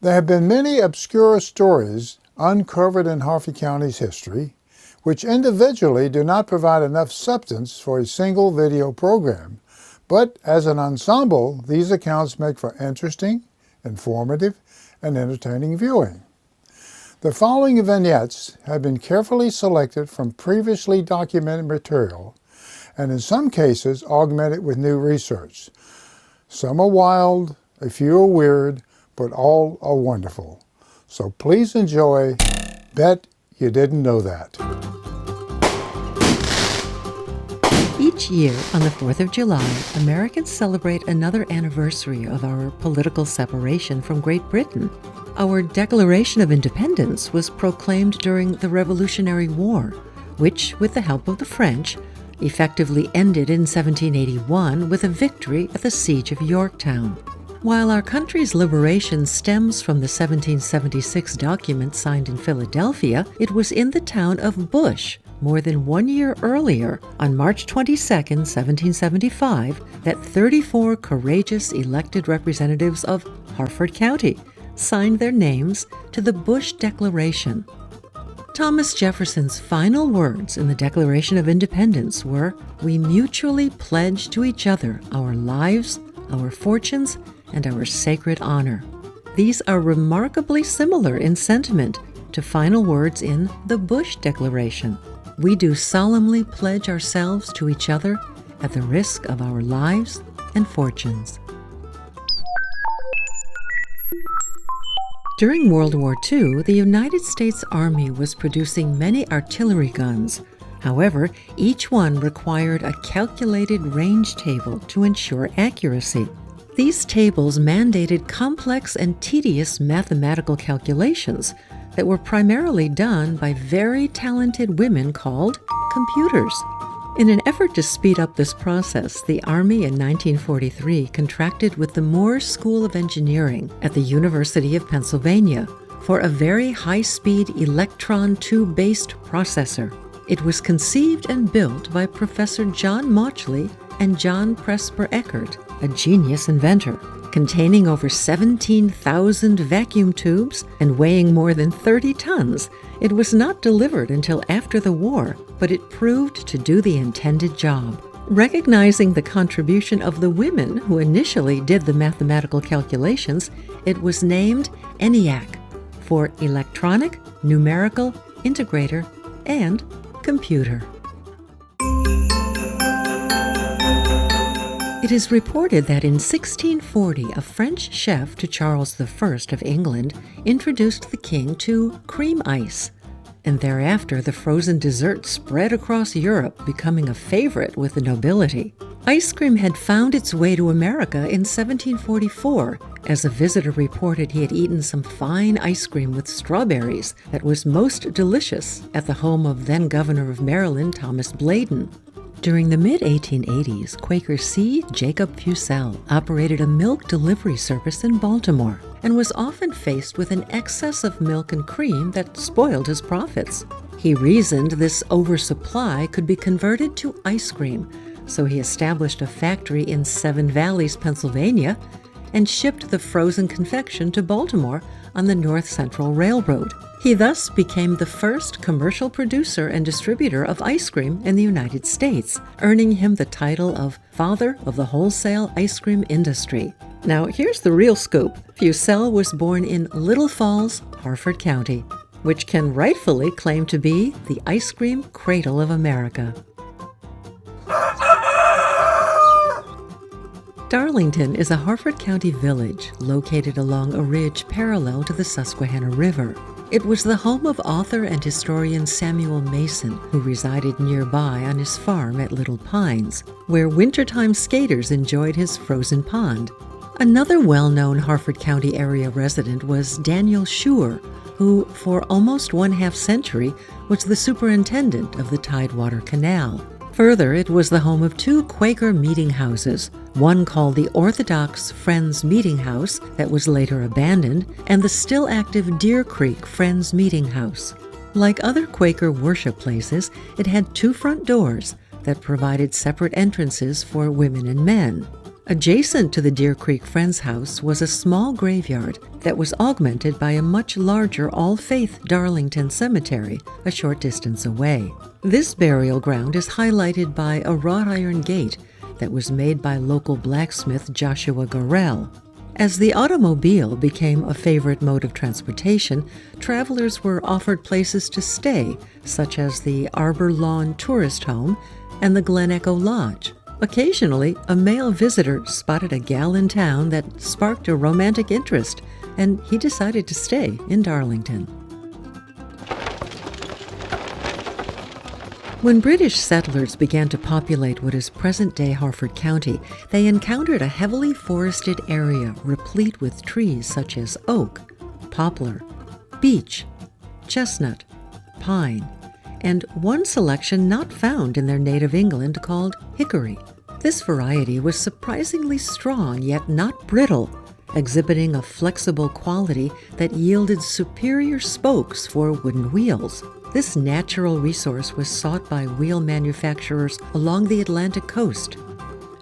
There have been many obscure stories uncovered in Harford County's history, which individually do not provide enough substance for a single video program, but as an ensemble, these accounts make for interesting, informative, and entertaining viewing. The following vignettes have been carefully selected from previously documented material, and in some cases augmented with new research. Some are wild, a few are weird, but all are wonderful. So please enjoy Bet You Didn't Know That. Each year on the 4th of July, Americans celebrate another anniversary of our political separation from Great Britain. Our Declaration of Independence was proclaimed during the Revolutionary War, which, with the help of the French, effectively ended in 1781 with a victory at the Siege of Yorktown. While our country's liberation stems from the 1776 document signed in Philadelphia, it was in the town of Bush, more than 1 year earlier, on March 22, 1775, that 34 courageous elected representatives of Harford County signed their names to the Bush Declaration. Thomas Jefferson's final words in the Declaration of Independence were, "We mutually pledge to each other our lives, our fortunes, and our sacred honor." These are remarkably similar in sentiment to final words in the Bush Declaration. We do solemnly pledge ourselves to each other at the risk of our lives and fortunes. During World War II, the United States Army was producing many artillery guns. However, each one required a calculated range table to ensure accuracy. These tables mandated complex and tedious mathematical calculations that were primarily done by very talented women called computers. In an effort to speed up this process, the Army in 1943 contracted with the Moore School of Engineering at the University of Pennsylvania for a very high-speed electron tube-based processor. It was conceived and built by Professor John Mauchly and John Presper Eckert, a genius inventor. Containing over 17,000 vacuum tubes and weighing more than 30 tons, it was not delivered until after the war, but it proved to do the intended job. Recognizing the contribution of the women who initially did the mathematical calculations, it was named ENIAC for Electronic, Numerical, Integrator, and Computer. It is reported that in 1640, a French chef to Charles I of England introduced the king to cream ice, and thereafter the frozen dessert spread across Europe, becoming a favorite with the nobility. Ice cream had found its way to America in 1744, as a visitor reported he had eaten some fine ice cream with strawberries that was most delicious at the home of then-Governor of Maryland, Thomas Bladen. During the mid-1880s, Quaker C. Jacob Fussell operated a milk delivery service in Baltimore and was often faced with an excess of milk and cream that spoiled his profits. He reasoned this oversupply could be converted to ice cream, so he established a factory in Seven Valleys, Pennsylvania, and shipped the frozen confection to Baltimore on the North Central Railroad. He thus became the first commercial producer and distributor of ice cream in the United States, earning him the title of Father of the Wholesale Ice Cream Industry. Now, here's the real scoop. Fussell was born in Little Falls, Harford County, which can rightfully claim to be the ice cream cradle of America. Darlington is a Harford County village located along a ridge parallel to the Susquehanna River. It was the home of author and historian Samuel Mason, who resided nearby on his farm at Little Pines, where wintertime skaters enjoyed his frozen pond. Another well-known Harford County area resident was Daniel Schur, who, for almost 1/2 century, was the superintendent of the Tidewater Canal. Further, it was the home of 2 Quaker meeting houses, one called the Orthodox Friends Meeting House that was later abandoned, and the still active Deer Creek Friends Meeting House. Like other Quaker worship places, it had 2 front doors that provided separate entrances for women and men. Adjacent to the Deer Creek Friends House was a small graveyard that was augmented by a much larger All-Faith Darlington Cemetery a short distance away. This burial ground is highlighted by a wrought iron gate that was made by local blacksmith Joshua Gorell. As the automobile became a favorite mode of transportation, travelers were offered places to stay, such as the Arbor Lawn Tourist Home and the Glen Echo Lodge. Occasionally, a male visitor spotted a gal in town that sparked a romantic interest, and he decided to stay in Darlington. When British settlers began to populate what is present-day Harford County, they encountered a heavily forested area replete with trees such as oak, poplar, beech, chestnut, pine, and one selection not found in their native England called hickory. This variety was surprisingly strong yet not brittle, exhibiting a flexible quality that yielded superior spokes for wooden wheels. This natural resource was sought by wheel manufacturers along the Atlantic coast.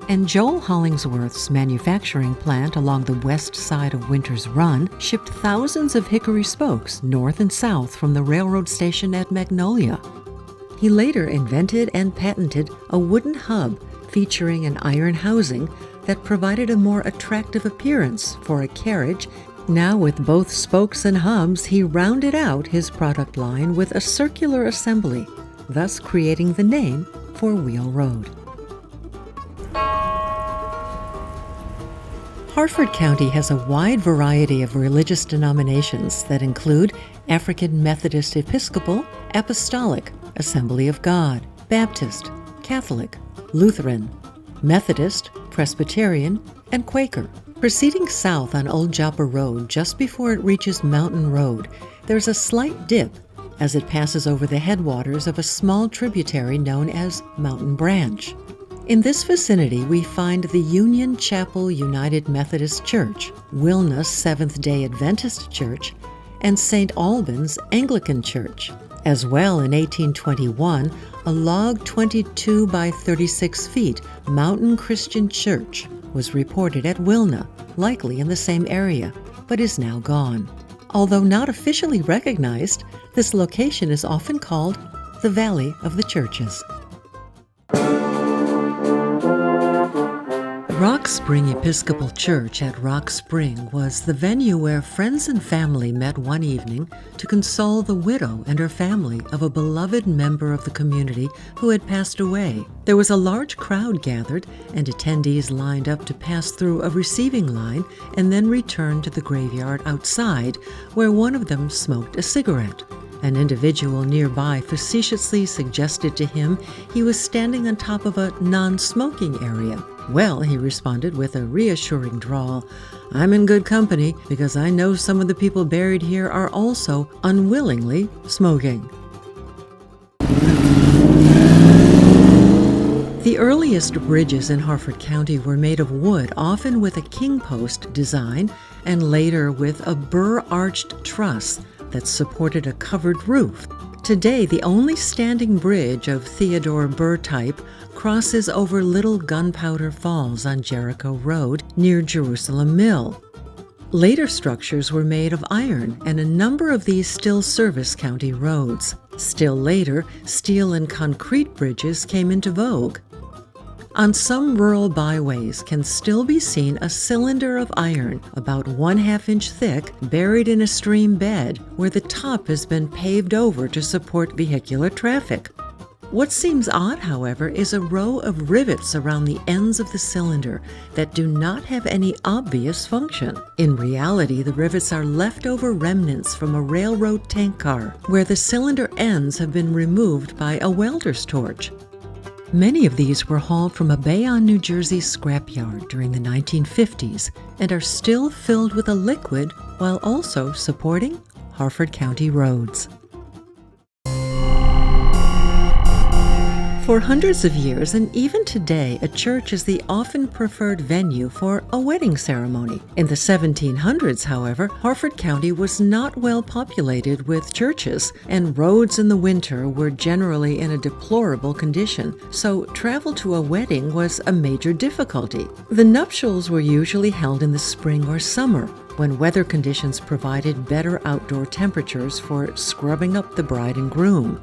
And Joel Hollingsworth's manufacturing plant along the west side of Winter's Run shipped thousands of hickory spokes north and south from the railroad station at Magnolia. He later invented and patented a wooden hub featuring an iron housing that provided a more attractive appearance for a carriage. Now, with both spokes and hubs, he rounded out his product line with a circular assembly, thus creating the name for Wheel Road. Harford County has a wide variety of religious denominations that include African Methodist Episcopal, Apostolic, Assembly of God, Baptist, Catholic, Lutheran, Methodist, Presbyterian, and Quaker. Proceeding south on Old Joppa Road just before it reaches Mountain Road, there's a slight dip as it passes over the headwaters of a small tributary known as Mountain Branch. In this vicinity, we find the Union Chapel United Methodist Church, Wilna Seventh-day Adventist Church, and St. Albans Anglican Church. As well, in 1821, a log 22 by 36 feet Mountain Christian Church was reported at Wilna, likely in the same area, but is now gone. Although not officially recognized, this location is often called the Valley of the Churches. Rock Spring Episcopal Church at Rock Spring was the venue where friends and family met one evening to console the widow and her family of a beloved member of the community who had passed away. There was a large crowd gathered, and attendees lined up to pass through a receiving line and then return to the graveyard outside, where one of them smoked a cigarette. An individual nearby facetiously suggested to him he was standing on top of a non-smoking area. "Well," he responded with a reassuring drawl, "I'm in good company because I know some of the people buried here are also unwillingly smoking." The earliest bridges in Harford County were made of wood, often with a king post design, and later with a burr-arched truss that supported a covered roof. Today, the only standing bridge of Theodore Burr type crosses over Little Gunpowder Falls on Jericho Road near Jerusalem Mill. Later structures were made of iron, and a number of these still service county roads. Still later, steel and concrete bridges came into vogue. On some rural byways can still be seen a cylinder of iron about 1/2 inch thick buried in a stream bed where the top has been paved over to support vehicular traffic. What seems odd, however, is a row of rivets around the ends of the cylinder that do not have any obvious function. In reality, the rivets are leftover remnants from a railroad tank car where the cylinder ends have been removed by a welder's torch. Many of these were hauled from a Bayonne, New Jersey scrapyard during the 1950s and are still filled with a liquid while also supporting Harford County roads. For hundreds of years, and even today, a church is the often preferred venue for a wedding ceremony. In the 1700s, however, Harford County was not well populated with churches, and roads in the winter were generally in a deplorable condition, so travel to a wedding was a major difficulty. The nuptials were usually held in the spring or summer, when weather conditions provided better outdoor temperatures for scrubbing up the bride and groom.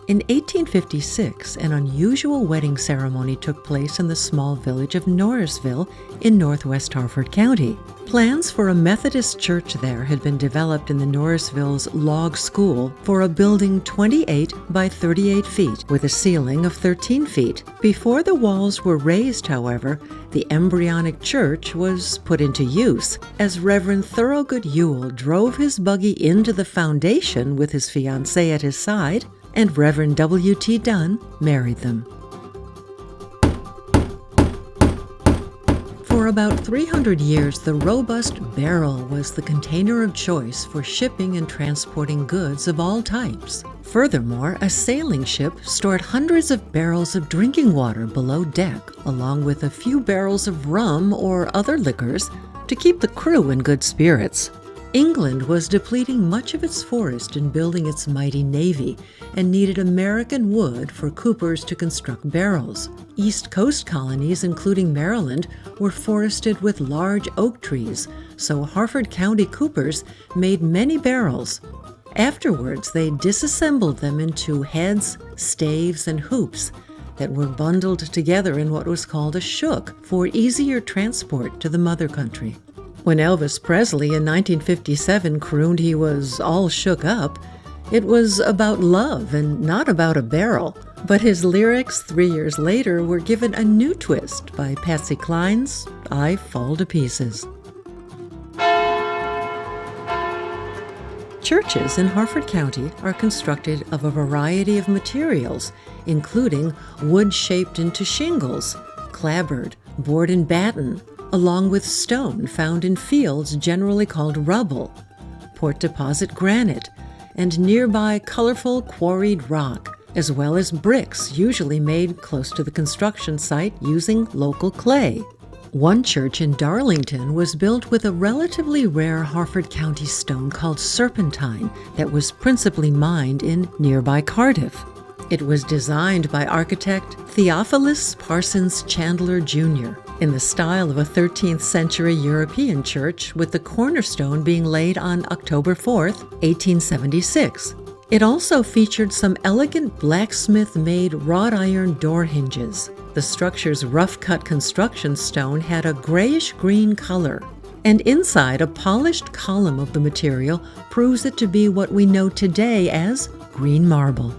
In 1856, an unusual wedding ceremony took place in the small village of Norrisville in northwest Harford County. Plans for a Methodist church there had been developed in the Norrisville's log school for a building 28 by 38 feet with a ceiling of 13 feet. Before the walls were raised, however, the embryonic church was put into use as Reverend Thorogood Ewell drove his buggy into the foundation with his fiancée at his side, and Reverend W.T. Dunn married them. For about 300 years, the robust barrel was the container of choice for shipping and transporting goods of all types. Furthermore, a sailing ship stored hundreds of barrels of drinking water below deck, along with a few barrels of rum or other liquors to keep the crew in good spirits. England was depleting much of its forest in building its mighty navy and needed American wood for coopers to construct barrels. East Coast colonies, including Maryland, were forested with large oak trees, so Harford County coopers made many barrels. Afterwards, they disassembled them into heads, staves, and hoops that were bundled together in what was called a shook for easier transport to the mother country. When Elvis Presley in 1957 crooned he was all shook up, it was about love and not about a barrel. But his lyrics 3 years later were given a new twist by Patsy Cline's I Fall to Pieces. Churches in Harford County are constructed of a variety of materials, including wood shaped into shingles, clapboard, board and batten, along with stone found in fields generally called rubble, port deposit granite, and nearby colorful quarried rock, as well as bricks usually made close to the construction site using local clay. One church in Darlington was built with a relatively rare Harford County stone called serpentine that was principally mined in nearby Cardiff. It was designed by architect Theophilus Parsons Chandler, Jr. in the style of a 13th century European church, with the cornerstone being laid on October 4, 1876. It also featured some elegant blacksmith-made wrought iron door hinges. The structure's rough-cut construction stone had a grayish-green color, and inside a polished column of the material proves it to be what we know today as green marble.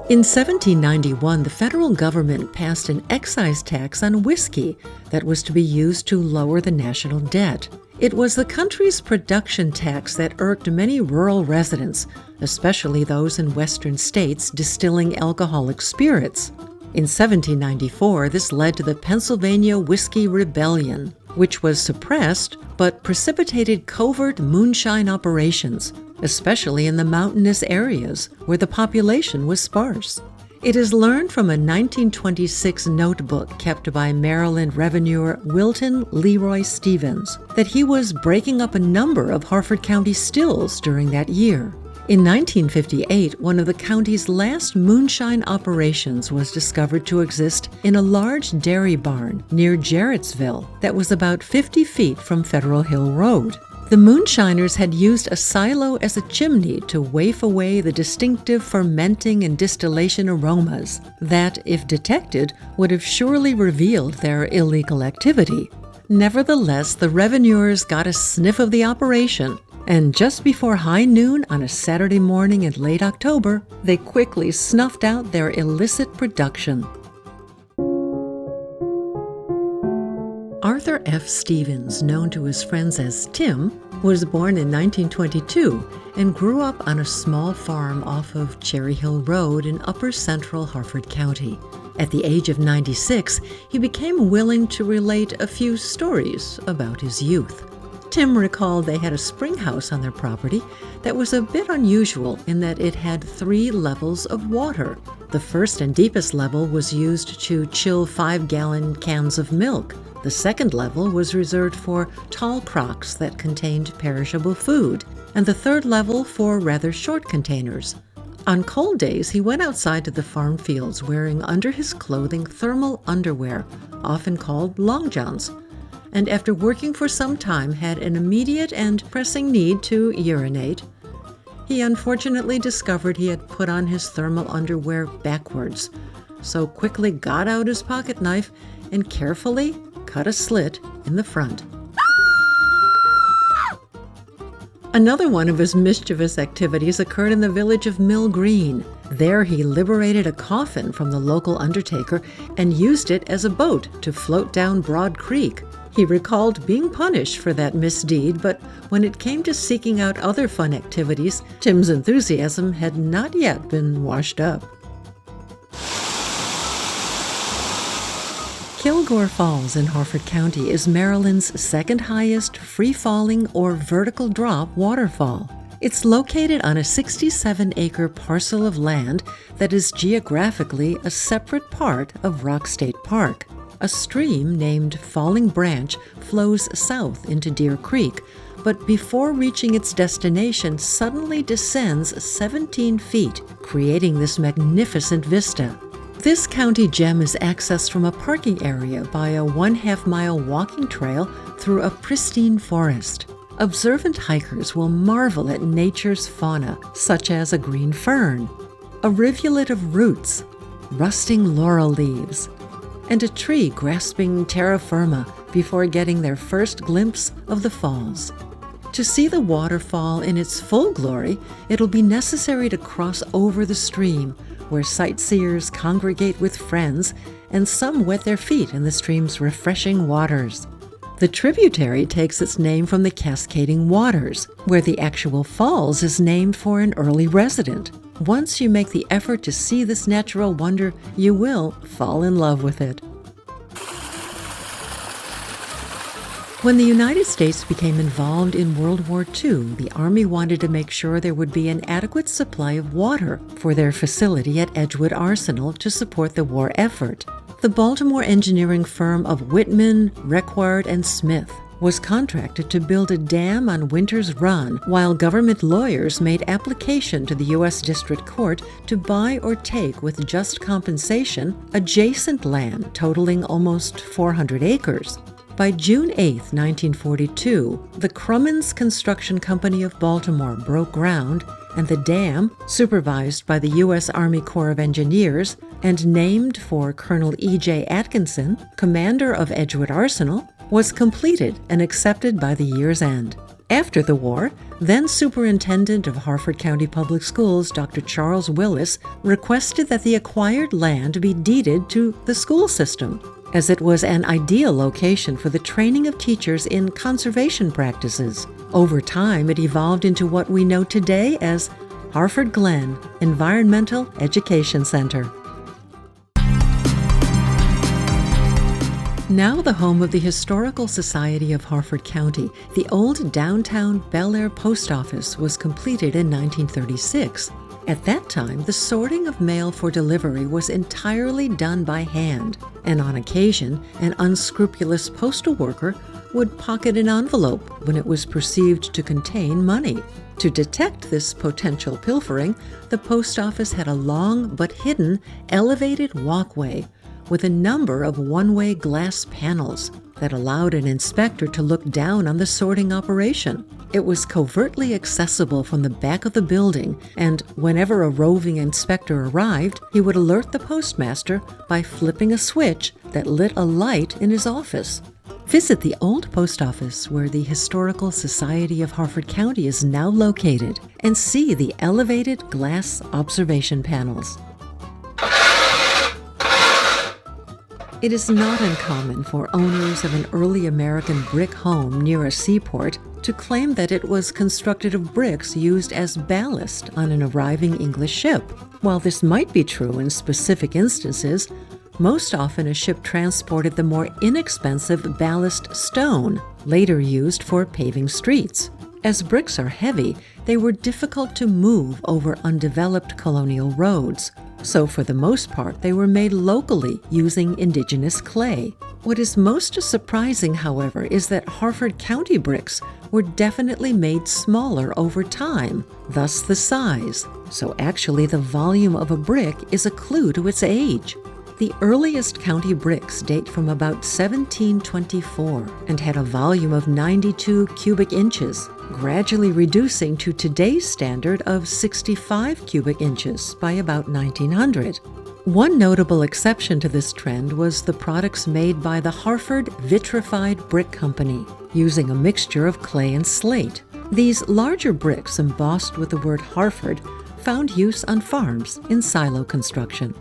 In 1791, the federal government passed an excise tax on whiskey that was to be used to lower the national debt. It was the country's production tax that irked many rural residents, especially those in western states distilling alcoholic spirits. In 1794, this led to the Pennsylvania Whiskey Rebellion, which was suppressed but precipitated covert moonshine operations, especially in the mountainous areas where the population was sparse. It is learned from a 1926 notebook kept by Maryland revenuer Wilton Leroy Stevens that he was breaking up a number of Harford County stills during that year. In 1958, one of the county's last moonshine operations was discovered to exist in a large dairy barn near Jarrettsville that was about 50 feet from Federal Hill Road. The moonshiners had used a silo as a chimney to waft away the distinctive fermenting and distillation aromas that, if detected, would have surely revealed their illegal activity. Nevertheless, the revenuers got a sniff of the operation, and just before high noon on a Saturday morning in late October, they quickly snuffed out their illicit production. Arthur F. Stevens, known to his friends as Tim, was born in 1922 and grew up on a small farm off of Cherry Hill Road in upper central Harford County. At the age of 96, he became willing to relate a few stories about his youth. Tim recalled they had a spring house on their property that was a bit unusual in that it had 3 levels of water. The first and deepest level was used to chill 5-gallon cans of milk. The second level was reserved for tall crocks that contained perishable food, and the third level for rather short containers. On cold days, he went outside to the farm fields wearing under his clothing thermal underwear, often called long johns, and after working for some time had an immediate and pressing need to urinate. He unfortunately discovered he had put on his thermal underwear backwards, so quickly got out his pocket knife and carefully cut a slit in the front. Another one of his mischievous activities occurred in the village of Mill Green. There he liberated a coffin from the local undertaker and used it as a boat to float down Broad Creek. He recalled being punished for that misdeed, but when it came to seeking out other fun activities, Tim's enthusiasm had not yet been washed up. Kilgore Falls in Harford County is Maryland's second highest free-falling or vertical drop waterfall. It's located on a 67-acre parcel of land that is geographically a separate part of Rock State Park. A stream named Falling Branch flows south into Deer Creek, but before reaching its destination suddenly descends 17 feet, creating this magnificent vista. This county gem is accessed from a parking area by a 1/2-mile walking trail through a pristine forest. Observant hikers will marvel at nature's fauna, such as a green fern, a rivulet of roots, rusting laurel leaves, and a tree grasping terra firma before getting their first glimpse of the falls. To see the waterfall in its full glory, it'll be necessary to cross over the stream, where sightseers congregate with friends, and some wet their feet in the stream's refreshing waters. The tributary takes its name from the cascading waters, where the actual falls is named for an early resident. Once you make the effort to see this natural wonder, you will fall in love with it. When the United States became involved in World War II, the Army wanted to make sure there would be an adequate supply of water for their facility at Edgewood Arsenal to support the war effort. The Baltimore engineering firm of Whitman, Reckward, and Smith was contracted to build a dam on Winter's Run, while government lawyers made application to the U.S. District Court to buy or take with just compensation adjacent land totaling almost 400 acres. By June 8, 1942, the Crummins Construction Company of Baltimore broke ground, and the dam, supervised by the U.S. Army Corps of Engineers and named for Colonel E.J. Atkinson, commander of Edgewood Arsenal, was completed and accepted by the year's end. After the war, then Superintendent of Harford County Public Schools, Dr. Charles Willis, requested that the acquired land be deeded to the school system, as it was an ideal location for the training of teachers in conservation practices. Over time, it evolved into what we know today as Harford Glen Environmental Education Center. Now the home of the Historical Society of Harford County, the old downtown Bel Air post office was completed in 1936. At that time, the sorting of mail for delivery was entirely done by hand, and on occasion, an unscrupulous postal worker would pocket an envelope when it was perceived to contain money. To detect this potential pilfering, the post office had a long but hidden elevated walkway with a number of one-way glass panels that allowed an inspector to look down on the sorting operation. It was covertly accessible from the back of the building, and whenever a roving inspector arrived, he would alert the postmaster by flipping a switch that lit a light in his office. Visit the old post office where the Historical Society of Harford County is now located and see the elevated glass observation panels. It is not uncommon for owners of an early American brick home near a seaport to claim that it was constructed of bricks used as ballast on an arriving English ship. While this might be true in specific instances, Most often a ship transported the more inexpensive ballast stone, later used for paving streets. As bricks are heavy, they were difficult to move over undeveloped colonial roads. So for the most part, they were made locally using indigenous clay. What is most surprising, however, is that Harford County bricks were definitely made smaller over time, thus the size. So actually the volume of a brick is a clue to its age. The earliest county bricks date from about 1724 and had a volume of 92 cubic inches, gradually reducing to today's standard of 65 cubic inches by about 1900. One notable exception to this trend was the products made by the Harford Vitrified Brick Company, using a mixture of clay and slate. These larger bricks embossed with the word Harford found use on farms in silo construction.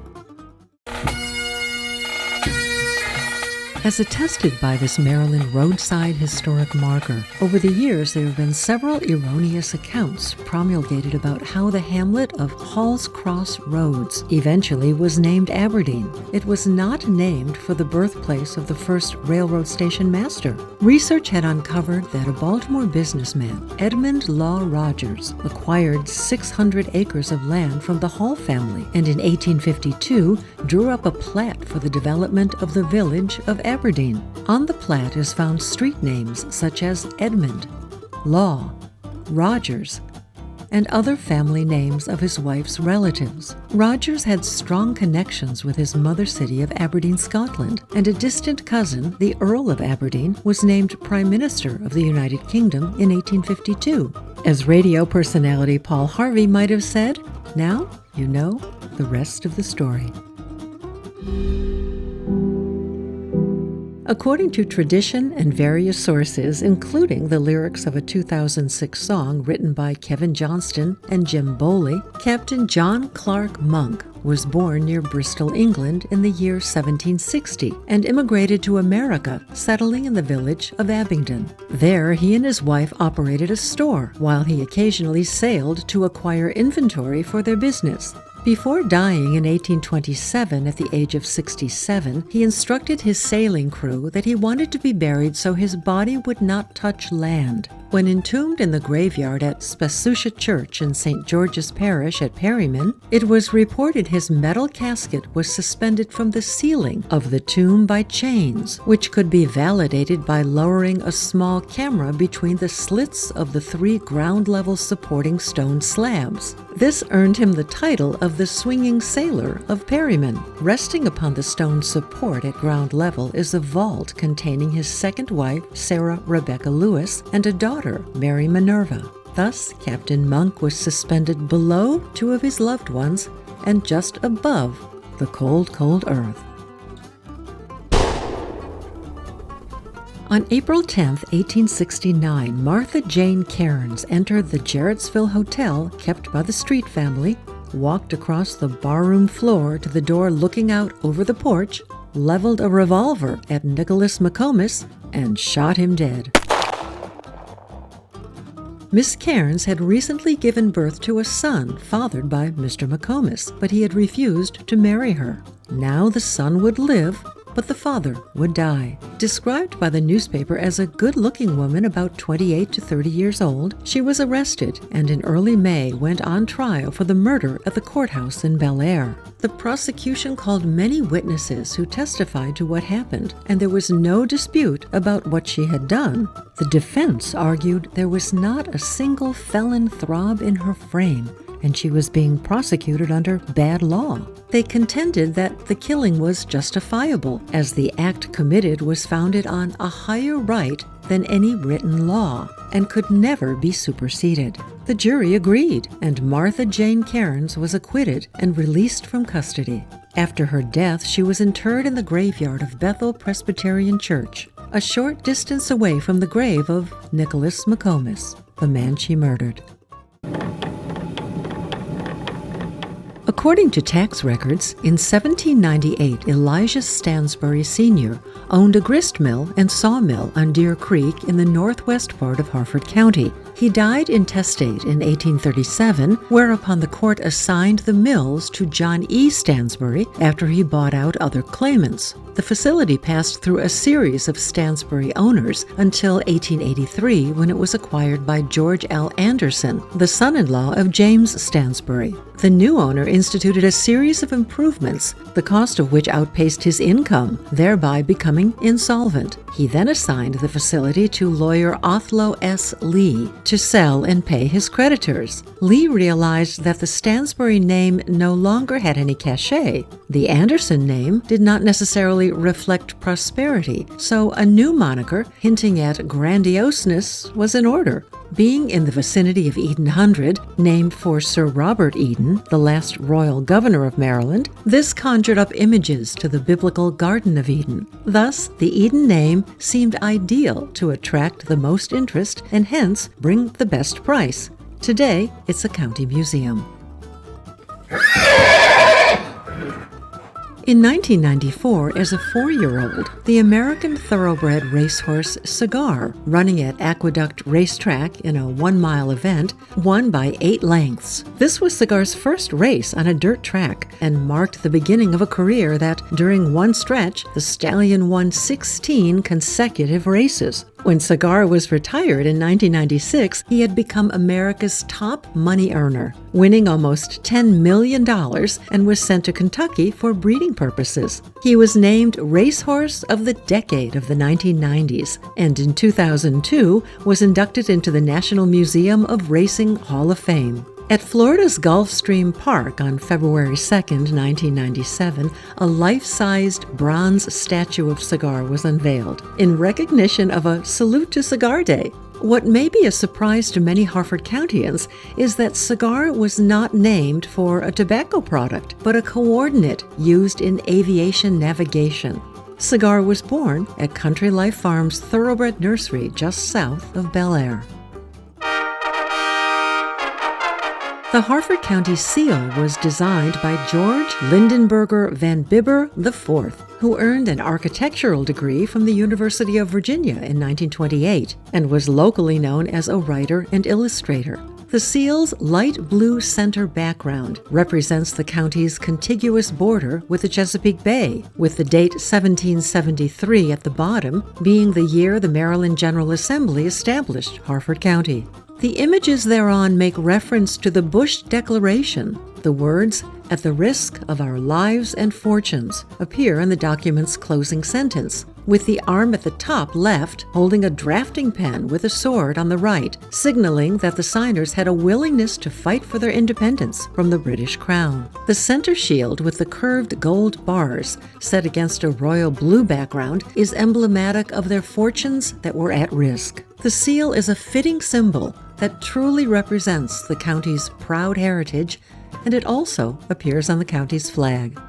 As attested by this Maryland roadside historic marker, over the years there have been several erroneous accounts promulgated about how the hamlet of Hall's Cross Roads eventually was named Aberdeen. It was not named for the birthplace of the first railroad station master. Research had uncovered that a Baltimore businessman, Edmund Law Rogers, acquired 600 acres of land from the Hall family and in 1852 drew up a plat for the development of the village of Aberdeen. On the plat is found street names such as Edmund, Law, Rogers, and other family names of his wife's relatives. Rogers had strong connections with his mother city of Aberdeen, Scotland, and a distant cousin, the Earl of Aberdeen, was named Prime Minister of the United Kingdom in 1852. As radio personality Paul Harvey might have said, "Now you know the rest of the story." According to tradition and various sources, including the lyrics of a 2006 song written by Kevin Johnston and Jim Bowley, Captain John Clark Monk was born near Bristol, England in the year 1760 and immigrated to America, settling in the village of Abingdon. There, he and his wife operated a store, while he occasionally sailed to acquire inventory for their business. Before dying in 1827 at the age of 67, he instructed his sailing crew that he wanted to be buried so his body would not touch land. When entombed in the graveyard at Spassusha Church in St. George's Parish at Perryman, it was reported his metal casket was suspended from the ceiling of the tomb by chains, which could be validated by lowering a small camera between the slits of the 3 ground-level supporting stone slabs. This earned him the title of the Swinging Sailor of Perryman. Resting upon the stone support at ground level is a vault containing his second wife, Sarah Rebecca Lewis, and a daughter, Mary Minerva. Thus, Captain Monk was suspended below 2 of his loved ones and just above the cold, cold earth. On April 10, 1869, Martha Jane Cairns entered the Jarrettsville Hotel kept by the Street family, walked across the barroom floor to the door looking out over the porch, leveled a revolver at Nicholas McComas, and shot him dead. Miss Cairns had recently given birth to a son fathered by Mr. McComas, but he had refused to marry her. Now the son would live, but the father would die. Described by the newspaper as a good-looking woman about 28 to 30 years old, she was arrested and in early May went on trial for the murder at the courthouse in Bel Air. The prosecution called many witnesses who testified to what happened, and there was no dispute about what she had done. The defense argued there was not a single felon throb in her frame, and she was being prosecuted under bad law. They contended that the killing was justifiable, as the act committed was founded on a higher right than any written law, and could never be superseded. The jury agreed, and Martha Jane Cairns was acquitted and released from custody. After her death, she was interred in the graveyard of Bethel Presbyterian Church, a short distance away from the grave of Nicholas McComas, the man she murdered. According to tax records, in 1798, Elijah Stansbury Sr. owned a grist mill and sawmill on Deer Creek in the northwest part of Harford County. He died intestate in 1837, whereupon the court assigned the mills to John E. Stansbury after he bought out other claimants. The facility passed through a series of Stansbury owners until 1883, when it was acquired by George L. Anderson, the son-in-law of James Stansbury. The new owner instituted a series of improvements, the cost of which outpaced his income, thereby becoming insolvent. He then assigned the facility to lawyer Othlo S. Lee to sell and pay his creditors. Lee realized that the Stansbury name no longer had any cachet. The Anderson name did not necessarily reflect prosperity, so a new moniker hinting at grandioseness was in order. Being in the vicinity of Eden Hundred, named for Sir Robert Eden, the last royal governor of Maryland, this conjured up images to the biblical Garden of Eden. Thus, the Eden name seemed ideal to attract the most interest and hence bring the best price. Today, it's a county museum. In 1994, as a 4-year-old, the American thoroughbred racehorse Cigar, running at Aqueduct Racetrack in a 1-mile event, won by 8 lengths. This was Cigar's first race on a dirt track and marked the beginning of a career that, during one stretch, the stallion won 16 consecutive races. When Cigar was retired in 1996, he had become America's top money earner, winning almost $10 million and was sent to Kentucky for breeding purposes. He was named Racehorse of the Decade of the 1990s, and in 2002 was inducted into the National Museum of Racing Hall of Fame. At Florida's Gulfstream Park on February 2, 1997, a life-sized bronze statue of Cigar was unveiled in recognition of a Salute to Cigar Day. What may be a surprise to many Harford Countyans is that Cigar was not named for a tobacco product, but a coordinate used in aviation navigation. Cigar was born at Country Life Farm's Thoroughbred Nursery just south of Bel Air. The Harford County Seal was designed by George Lindenberger Van Bibber IV, who earned an architectural degree from the University of Virginia in 1928 and was locally known as a writer and illustrator. The seal's light blue center background represents the county's contiguous border with the Chesapeake Bay, with the date 1773 at the bottom being the year the Maryland General Assembly established Harford County. The images thereon make reference to the Bush Declaration. The words, "at the risk of our lives and fortunes," appear in the document's closing sentence, with the arm at the top left holding a drafting pen with a sword on the right, signaling that the signers had a willingness to fight for their independence from the British Crown. The center shield with the curved gold bars set against a royal blue background is emblematic of their fortunes that were at risk. The seal is a fitting symbol that truly represents the county's proud heritage, and it also appears on the county's flag.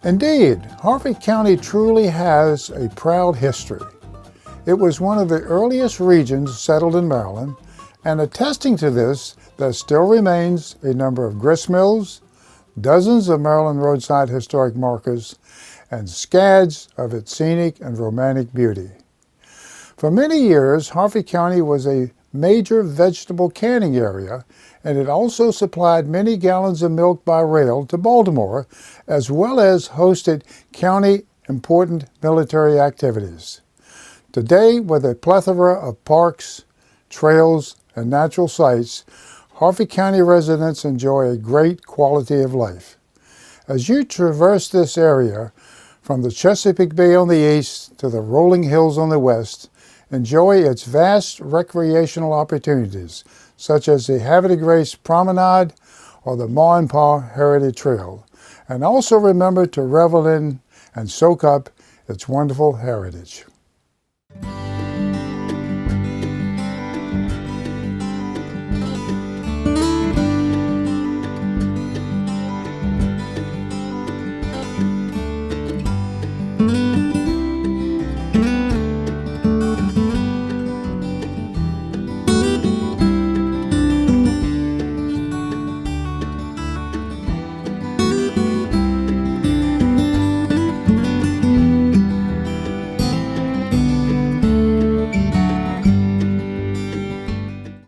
Indeed, Harford County truly has a proud history. It was one of the earliest regions settled in Maryland, and attesting to this, there still remains a number of grist mills, dozens of Maryland roadside historic markers, and scads of its scenic and romantic beauty. For many years, Harford County was a major vegetable canning area, and it also supplied many gallons of milk by rail to Baltimore, as well as hosted county-important military activities. Today, with a plethora of parks, trails, and natural sites, Harford County residents enjoy a great quality of life. As you traverse this area, from the Chesapeake Bay on the east to the rolling hills on the west, enjoy its vast recreational opportunities, such as the Havre de Grace Promenade or the Ma and Pa Heritage Trail, and also remember to revel in and soak up its wonderful heritage.